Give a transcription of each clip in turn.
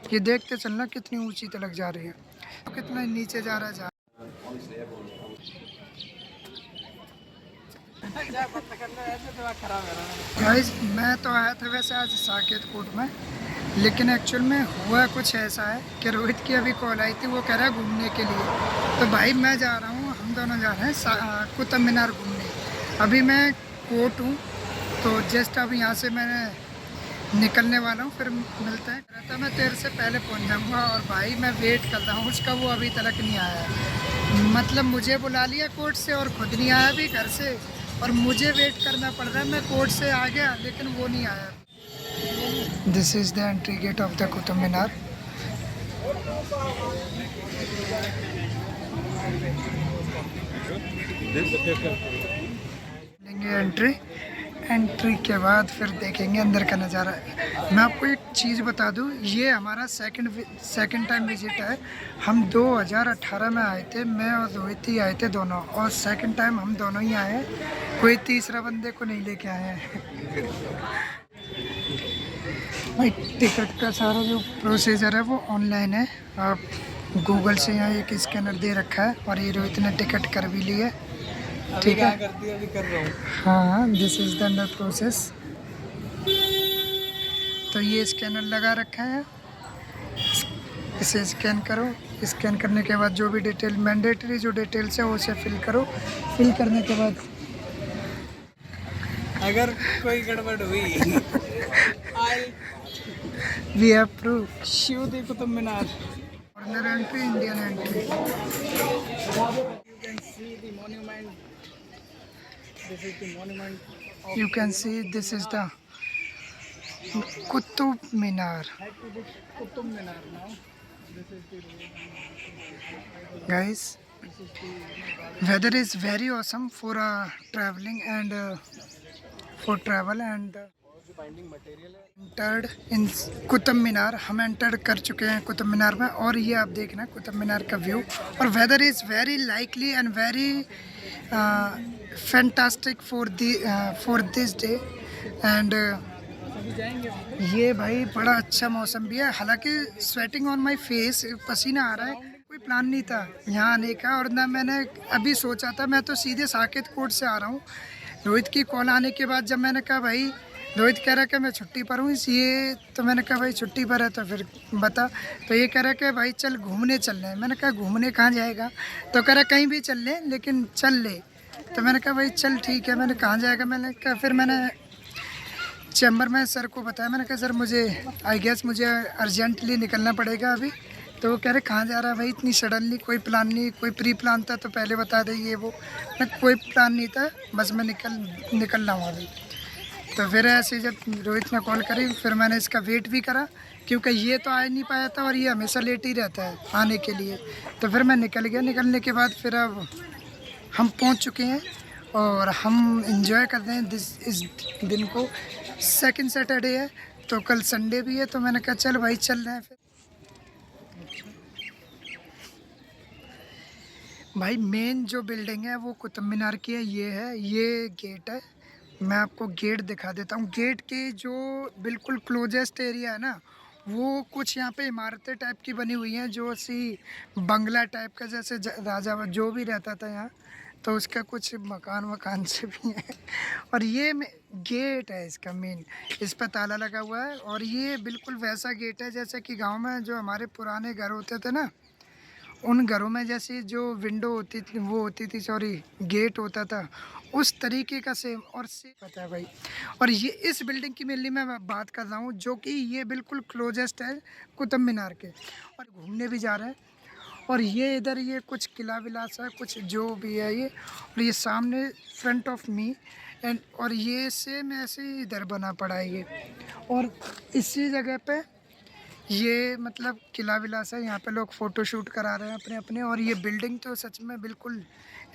ये देखते चलना कितनी ऊंची तलक जा रही है, कितना नीचे जा रहा है। गाइस मैं तो आया था वैसे आज साकेत कोट में, लेकिन एक्चुअल में हुआ कुछ ऐसा है कि रोहित की अभी कॉल आई थी, वो कह रहा है घूमने के लिए। तो भाई मैं जा रहा हूँ, हम दोनों जा रहे हैं कुतुब मीनार घूमने। अभी मैं कोट हूँ, तो जस्ट अभी यहाँ से मैंने निकलने वाला हूँ, फिर मिलते हैं। रहता मैं तेरे से पहले पहुँच जाऊँगा। और भाई मैं वेट कर रहा हूँ उसका, वो अभी तक नहीं आया है। मतलब मुझे बुला लिया कोर्ट से और खुद नहीं आया अभी घर से, और मुझे वेट करना पड़ रहा है। मैं कोर्ट से आ गया लेकिन वो नहीं आया। This is the entry gate of the Qutub Minar. लेंगे एंट्री, एंट्री के बाद फिर देखेंगे अंदर का नज़ारा। मैं आपको एक चीज़ बता दूं, ये हमारा सेकंड टाइम विजिट है। हम 2018 में आए थे, मैं और रोहित ही आए थे दोनों, और सेकंड टाइम हम दोनों ही आए हैं, कोई तीसरा बंदे को नहीं लेके आए हैं। भाई टिकट का सारा जो प्रोसीजर है वो ऑनलाइन है। आप गूगल से यहाँ एक स्कैनर दे रखा है, और ये रोहित ने टिकट कर भी ली है। ठीक है, अभी कर रहा हूँ। हाँ, this is the under process. तो ये स्कैनर लगा रखा है, इसे स्कैन करो। स्कैन करने के बाद जो भी डिटेल मैंडेटरी जो डिटेल्स है वो उसे फिल करो। फिल करने के बाद अगर कोई गड़बड़ हुई वी हैव प्रूफ शिव the Qutub Minar. Foreigner entry, Indian entry. You can see this is the Qutub Minar. Guys, weather is very awesome for traveling and for travel and entered in Qutub Minar. हम एंटर कर चुके हैं कुतुब मीनार में, और ये आप देखना कुतुब मीनार का व्यू। और weather is very likely and very fantastic for this day. And ये भाई बड़ा अच्छा मौसम भी है, हालांकि स्वेटिंग ऑन माय फेस, पसीना आ रहा है। कोई प्लान नहीं था यहाँ आने का, और ना मैंने अभी सोचा था। मैं तो सीधे साकेत कोट से आ रहा हूँ। रोहित की कॉल आने के बाद जब मैंने कहा भाई, रोहित कह रहा है कि मैं छुट्टी पर हूँ इसलिए, तो मैंने कहा भाई छुट्टी पर है तो फिर बता। तो ये कह रहा है कि भाई चल घूमने चल रहे हैं। मैंने कहा घूमने कहाँ जाएगा? तो कह रहा कहीं भी चल ले लेकिन चल ले। तो मैंने कहा भाई चल ठीक है। मैंने कहाँ जाएगा, मैंने कहा, फिर मैंने चैम्बर में सर को बताया। मैंने कहा सर मुझे आई गेस मुझे अर्जेंटली निकलना पड़ेगा अभी। तो वो कह रहे कहाँ जा रहा है भाई इतनी सडनली? कोई प्लान नहीं, कोई प्री प्लान था तो पहले बता दे ये वो। मैं कोई प्लान नहीं था, बस मैं निकल रहा हूँ अभी। तो फिर ऐसे जब रोहित ने कॉल करी, फिर मैंने इसका वेट भी करा, क्योंकि ये तो आ नहीं पाया था और ये हमेशा लेट ही रहता है आने के लिए। तो फिर मैं निकल गया। निकलने के बाद फिर अब हम पहुंच चुके हैं और हम इंजॉय कर रहे हैं इस दिन को। सेकंड सैटरडे है तो कल संडे भी है, तो मैंने कहा चल भाई चल रहे हैं फिर। भाई मेन जो बिल्डिंग है वो कुतुब मीनार की है। ये गेट है। मैं आपको गेट दिखा देता हूँ। गेट के जो बिल्कुल क्लोजेस्ट एरिया है ना, वो कुछ यहाँ पे इमारतें टाइप की बनी हुई हैं, जो सी बंगला टाइप का, जैसे राजा जो भी रहता था यहाँ, तो उसका कुछ मकान वकान से भी है। और ये गेट है इसका मेन, इस पर ताला लगा हुआ है। और ये बिल्कुल वैसा गेट है जैसे कि गांव में जो हमारे पुराने घर होते थे ना, उन घरों में जैसे जो विंडो होती थी, वो होती थी, सॉरी गेट होता था, उस तरीके का सेम। और सेम पता है भाई। और ये इस बिल्डिंग की मेनली मैं बात कर रहा हूँ, जो कि ये बिल्कुल क्लोजेस्ट है कुतुब मीनार के। और घूमने भी जा रहे हैं। और ये इधर ये कुछ किला विलास है, कुछ जो भी है ये। और ये सामने फ्रंट ऑफ मी एंड, और ये सेम ऐसे ही इधर बना पड़ा है ये। और इसी जगह पे ये मतलब किला विलास है, यहाँ पे लोग फ़ोटो शूट करा रहे हैं अपने अपने। और ये बिल्डिंग तो सच में बिल्कुल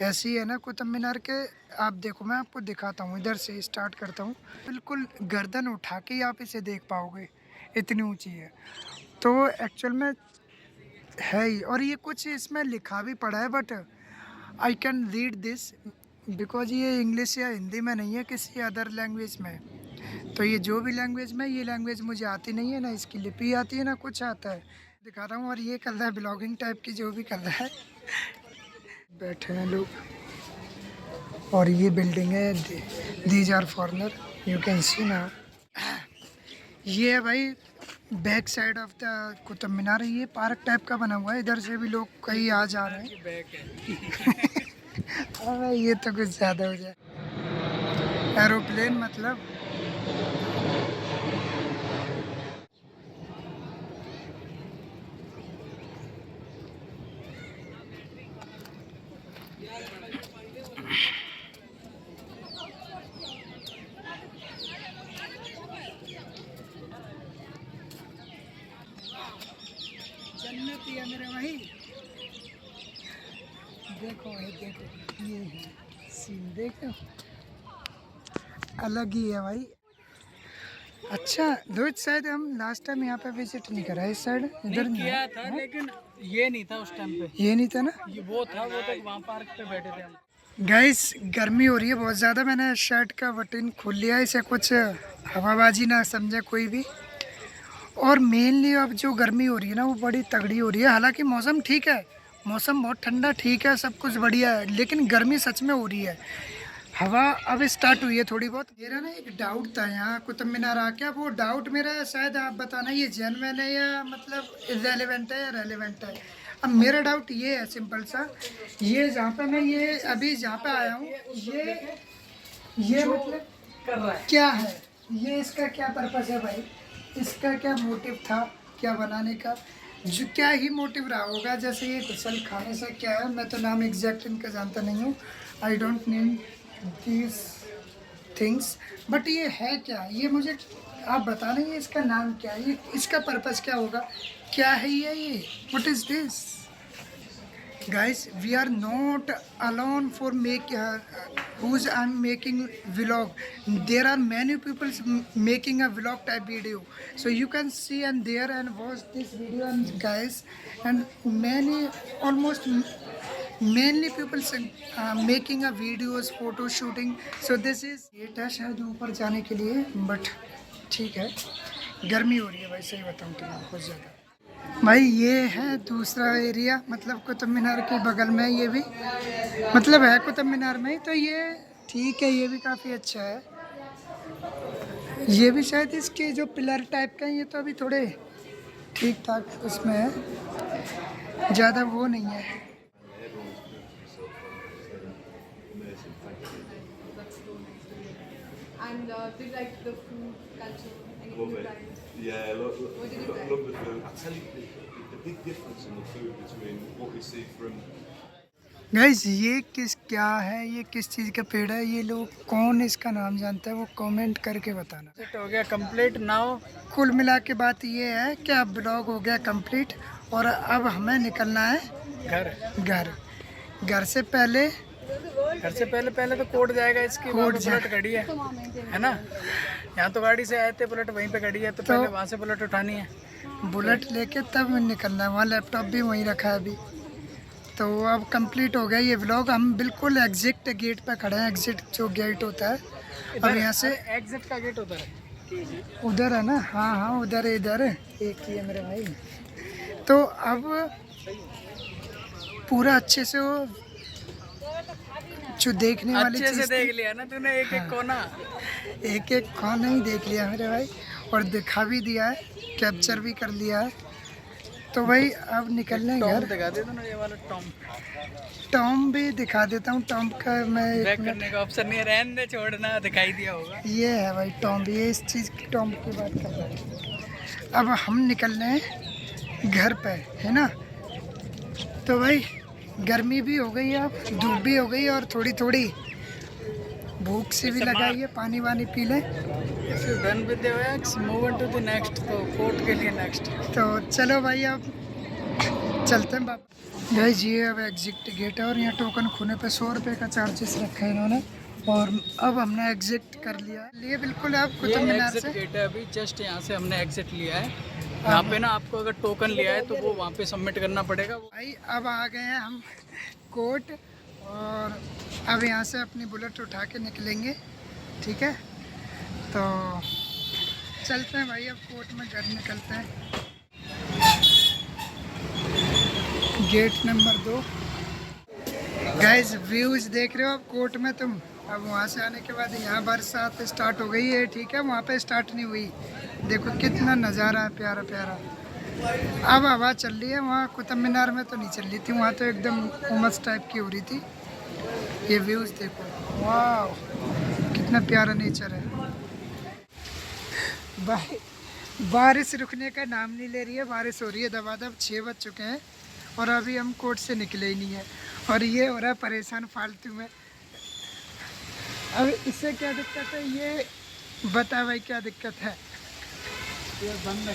ऐसी है ना कुतुब मीनार के। आप देखो, मैं आपको दिखाता हूँ, इधर से स्टार्ट करता हूँ। बिल्कुल गर्दन उठा के ही आप इसे देख पाओगे, इतनी ऊंची है। तो एक्चुअल में है ही। और ये कुछ इसमें लिखा भी पड़ा है, but I can read this because ये इंग्लिश या हिंदी में नहीं है, किसी अदर लैंग्वेज में। तो ये जो भी लैंग्वेज में, ये लैंग्वेज मुझे आती नहीं है, ना इसकी लिपि आती है, ना कुछ आता है। दिखा रहा हूँ। और ये कर रहा है ब्लॉगिंग टाइप की, जो भी कर रहा है। बैठे हैं लोग। और ये बिल्डिंग है, these are foreigner, you can see ना। ये है भाई back side of the Qutub Minar. ये पार्क टाइप का बना हुआ है, इधर से भी लोग कहीं आ जा रहे हैं। अबे ये तो कुछ ज़्यादा हो जाए। एरोप्लेन मतलब। जन्नत ही है मेरे भाई। देखो ये देखो, ये है सीन, देखो अलग ही है भाई। अच्छा रोहित, शायद हम लास्ट टाइम यहाँ पे विजिट नहीं करा इस साइड, इधर नहीं किया था लेकिन ये नहीं था उस टाइम पे। ये नहीं था ना, ये वो था वहाँ पार्क पे बैठे थे हम। गाइस गर्मी हो रही है बहुत ज़्यादा। मैंने शर्ट का बटन खोल लिया है, इसे कुछ हवाबाजी ना समझे कोई भी। और मेनली अब जो गर्मी हो रही है ना, वो बड़ी तगड़ी हो रही है। हालांकि मौसम ठीक है, मौसम बहुत ठंडा ठीक है, सब कुछ बढ़िया है, लेकिन गर्मी सच में हो रही है। हवा अब स्टार्ट हुई है थोड़ी बहुत। मेरा ना एक डाउट था यहाँ कुतुब मीनार आके, अब वो डाउट मेरा शायद आप बताना ये जेन्युइन है या मतलब इरेलीवेंट है या रेलेवेंट है। अब मेरा डाउट ये है सिंपल सा, ये जहाँ पे मैं ये अभी जहाँ पे आया हूँ, ये मतलब कर रहा है क्या है, ये इसका क्या पर्पस है भाई, इसका क्या मोटिव था क्या बनाने का, जो क्या ही मोटिव रहा होगा। जैसे ये गुसल खाने से क्या है, मैं तो नाम एग्जैक्ट इनका जानता नहीं हूँ, I don't need these things, but ये है क्या, ये मुझे आप बता रहे हैं इसका नाम क्या है, ये इसका पर्पस क्या होगा, क्या है ये what is this. Guys, we are not alone for who's I'm making vlog. There are many people making a vlog type video, so you can see and there and watch this video. And guys, and mainly people making a videos, photo shooting. So this is gate है शायद ऊपर जाने के लिए, but ठीक है। गर्मी हो रही है भाई, सही बताऊँ तो बहुत ज़्यादा। भाई ये है दूसरा एरिया, मतलब कुतुब मीनार के बगल में, ये भी मतलब है कुतुब मीनार में ही, तो ये ठीक है, ये भी काफ़ी अच्छा है। ये भी शायद इसके जो पिलर टाइप का है, ये तो अभी थोड़े ठीक ठाक उसमें है, ज़्यादा वो नहीं है। And do you like the food culture? Love it. Yeah, love the food. I'll tell you the big difference in the food between what we see from. Guys ये क्या है, ये किस चीज़ का पेड़ है, ये लोग कौन इसका नाम जानता है वो कमेंट करके बताना। सेट हो गया कंप्लीट नाउ। कुल मिला के बात ये है कि अब ब्लॉग हो गया कंप्लीट, और अब हमें निकलना है घर से पहले पहले तो कोर्ट जाएगा, इसकी कोर्ट बुलेट गाड़ी है ना। यहाँ तो गाड़ी से आए थे, बुलेट वहीं पे गाड़ी है, तो पहले वहाँ से बुलेट उठानी है, बुलेट लेके तब निकलना है। वहाँ लैपटॉप भी वहीं रखा है अभी। तो अब कंप्लीट हो गया ये व्लॉग। हम बिल्कुल एग्जिट गेट पे खड़े हैं, एग्जिट जो गेट होता है। अब यहाँ से एग्जिट का गेट उधर है, उधर है ना, हाँ उधर है, इधर एक ही है मेरे भाई। तो अब पूरा अच्छे से वो जो देखने वाली अच्छे चीज़ से देख लिया ना तूने, एक कोना, एक कोना ही देख लिया मेरे भाई, और दिखा भी दिया है, कैप्चर भी कर लिया है। तो भाई अब निकलने घर। दिखा दे ना ये वाला टॉम भी दिखा देता हूँ। टॉम का मैं बैक करने का ऑप्शन नहीं है, रहने दे, छोड़ना, दिखाई दिया होगा। ये है भाई टॉम भी, ये इस चीज़ की टॉम की बात कर रहा है। अब हम निकलने हैं घर पे, है ना। तो भाई गर्मी भी हो गई है, अब धूप भी हो गई है, और थोड़ी थोड़ी भूख से भी लगाई है, पानी वानी पी लें। If you're done with the wax, move on to the next, तो कोर्ट के लिए नेक्स्ट। तो चलो भाई अब चलते हैं बाप। भाई ये अब एग्जिट गेट है, और यहाँ टोकन खोने पे 100 रुपये का चार्जेस रखा है इन्होंने, और अब हमने एग्जिट कर लिया है। ये बिल्कुल आप कुतुब मीनार से गेट है, अभी जस्ट यहाँ से हमने एग्जिट लिया है। यहाँ पे ना आपको अगर टोकन लिया है तो वो वहाँ पे सबमिट करना पड़ेगा। भाई अब आ गए हैं हम कोर्ट, और अब यहाँ से अपनी बुलेट उठा के निकलेंगे, ठीक है। तो चलते हैं भाई, अब कोर्ट में घर निकलते हैं। Gate number 2। गाइस व्यूज देख रहे हो अब कोर्ट में तुम। अब वहाँ से आने के बाद यहाँ बरसात स्टार्ट हो गई है, ठीक है, वहाँ पे स्टार्ट नहीं हुई। देखो कितना नज़ारा है प्यारा प्यारा। अब हवा चल रही है, वहाँ कुतुब मीनार में तो नहीं चल रही थी, वहाँ तो एकदम उमस टाइप की हो रही थी। ये व्यूज देखो, वाह कितना प्यारा नेचर है भाई। बारिश रुकने का नाम नहीं ले रही है, बारिश हो रही है दबादब। 6 बज चुके हैं और अभी हम कोर्ट से निकले ही नहीं है, और ये हो रहा है परेशान फालतू में। अब इससे क्या दिक्कत है, ये बता भाई क्या दिक्कत है। ये बंद